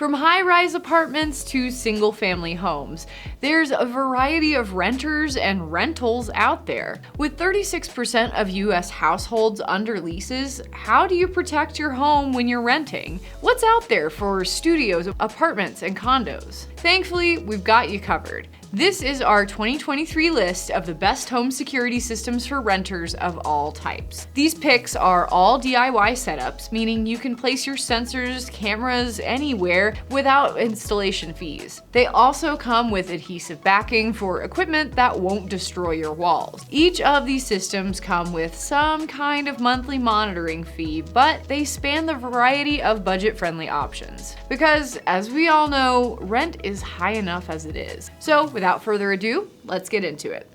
From high-rise apartments to single-family homes, there's a variety of renters and rentals out there. With 36% of US households under leases, how do you protect your home when you're renting? What's out there for studios, apartments, and condos? Thankfully, we've got you covered. This is our 2023 list of the best home security systems for renters of all types. These picks are all DIY setups, meaning you can place your sensors, cameras anywhere without installation fees. They also come with adhesive backing for equipment that won't destroy your walls. Each of these systems come with some kind of monthly monitoring fee, but they span the variety of budget-friendly options. Because, as we all know, rent is high enough as it is. So, without further ado, let's get into it.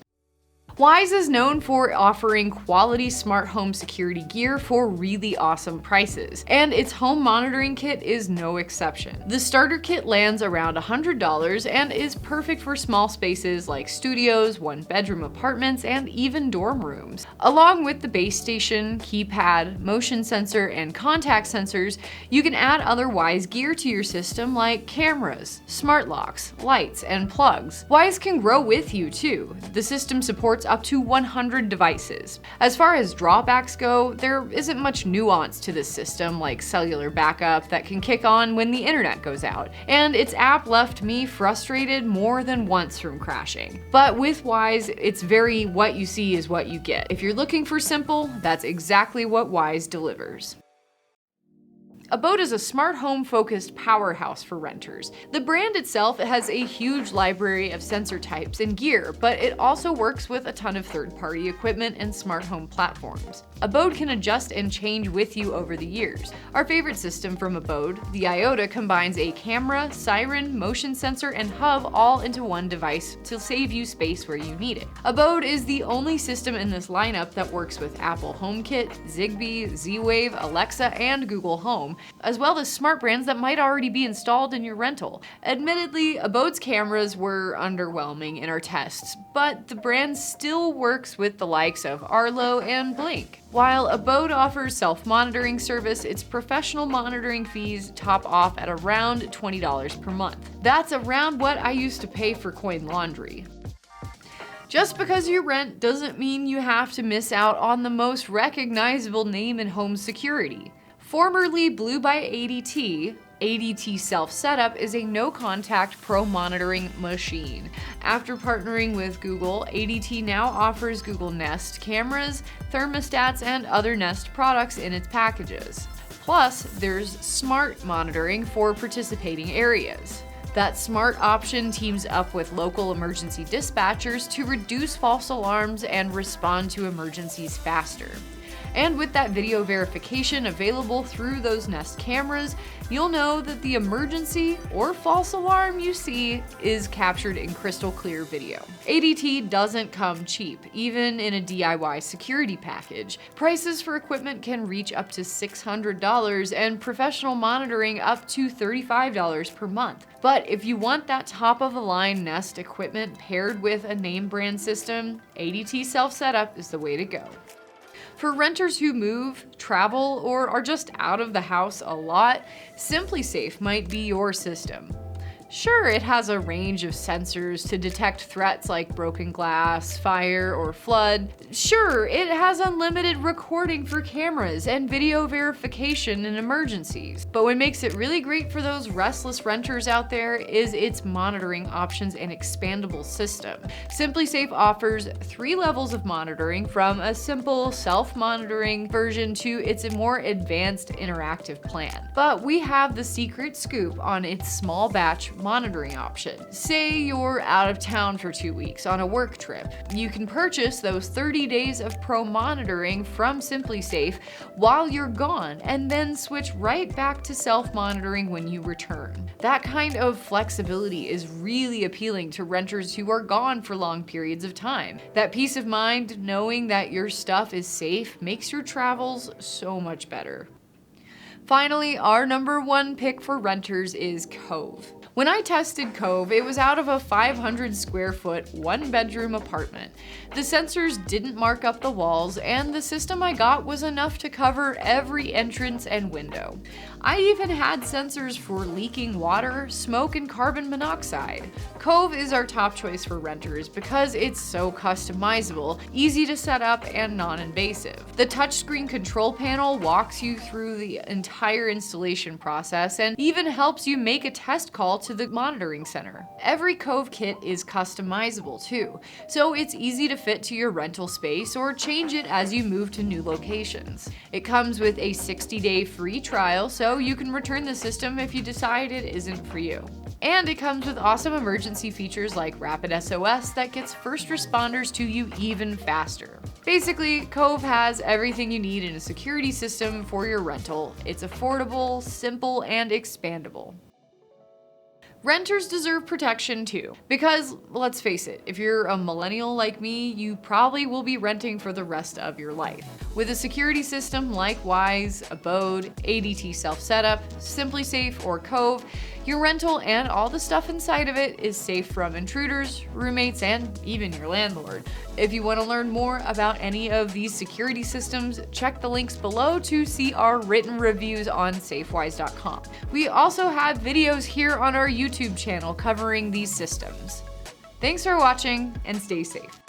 Wyze is known for offering quality smart home security gear for really awesome prices, and its home monitoring kit is no exception. The starter kit lands around $100 and is perfect for small spaces like studios, one-bedroom apartments, and even dorm rooms. Along with the base station, keypad, motion sensor, and contact sensors, you can add other Wyze gear to your system like cameras, smart locks, lights, and plugs. Wyze can grow with you too. The system supports up to 100 devices. As far as drawbacks go, there isn't much nuance to this system, like cellular backup that can kick on when the internet goes out, and its app left me frustrated more than once from crashing. But with Wyze, it's very what you see is what you get. If you're looking for simple, that's exactly what Wyze delivers. Abode is a smart home-focused powerhouse for renters. The brand itself has a huge library of sensor types and gear, but it also works with a ton of third-party equipment and smart home platforms. Abode can adjust and change with you over the years. Our favorite system from Abode, the IOTA, combines a camera, siren, motion sensor, and hub all into one device to save you space where you need it. Abode is the only system in this lineup that works with Apple HomeKit, Zigbee, Z-Wave, Alexa, and Google Home, as well as smart brands that might already be installed in your rental. Admittedly, Abode's cameras were underwhelming in our tests, but the brand still works with the likes of Arlo and Blink. While Abode offers self-monitoring service, its professional monitoring fees top off at around $20 per month. That's around what I used to pay for Coin Laundry. Just because you rent doesn't mean you have to miss out on the most recognizable name in home security. Formerly Blue by ADT, ADT Self Setup is a no-contact pro monitoring machine. After partnering with Google, ADT now offers Google Nest cameras, thermostats, and other Nest products in its packages. Plus, there's smart monitoring for participating areas. That smart option teams up with local emergency dispatchers to reduce false alarms and respond to emergencies faster. And with that video verification available through those Nest cameras, you'll know that the emergency or false alarm you see is captured in crystal clear video. ADT doesn't come cheap, even in a DIY security package. Prices for equipment can reach up to $600 and professional monitoring up to $35 per month. But if you want that top-of-the-line Nest equipment paired with a name brand system, ADT Self Setup is the way to go. For renters who move, travel, or are just out of the house a lot, SimpliSafe might be your system. Sure, it has a range of sensors to detect threats like broken glass, fire, or flood. Sure, it has unlimited recording for cameras and video verification in emergencies. But what makes it really great for those restless renters out there is its monitoring options and expandable system. SimpliSafe offers 3 levels of monitoring, from a simple self-monitoring version to its more advanced interactive plan. But we have the secret scoop on its small batch monitoring option. Say you're out of town for 2 weeks on a work trip. You can purchase those 30 days of pro monitoring from SimpliSafe while you're gone, and then switch right back to self-monitoring when you return. That kind of flexibility is really appealing to renters who are gone for long periods of time. That peace of mind knowing that your stuff is safe makes your travels so much better. Finally, our number one pick for renters is Cove. When I tested Cove, it was out of a 500 square foot, 1-bedroom apartment. The sensors didn't mark up the walls, and the system I got was enough to cover every entrance and window. I even had sensors for leaking water, smoke, and carbon monoxide. Cove is our top choice for renters because it's so customizable, easy to set up, and non-invasive. The touchscreen control panel walks you through the entire installation process and even helps you make a test call to the monitoring center. Every Cove kit is customizable too, so it's easy to fit to your rental space or change it as you move to new locations. It comes with a 60-day free trial, so you can return the system if you decide it isn't for you. And it comes with awesome emergency features like Rapid SOS that gets first responders to you even faster. Basically, Cove has everything you need in a security system for your rental. It's affordable, simple, and expandable. Renters deserve protection too, because let's face it, if you're a millennial like me, you probably will be renting for the rest of your life. With a security system like Wise, Abode, ADT Self-Setup, SimpliSafe, or Cove, your rental and all the stuff inside of it is safe from intruders, roommates, and even your landlord. If you want to learn more about any of these security systems, check the links below to see our written reviews on safewise.com. We also have videos here on our YouTube channel covering these systems. Thanks for watching, and stay safe.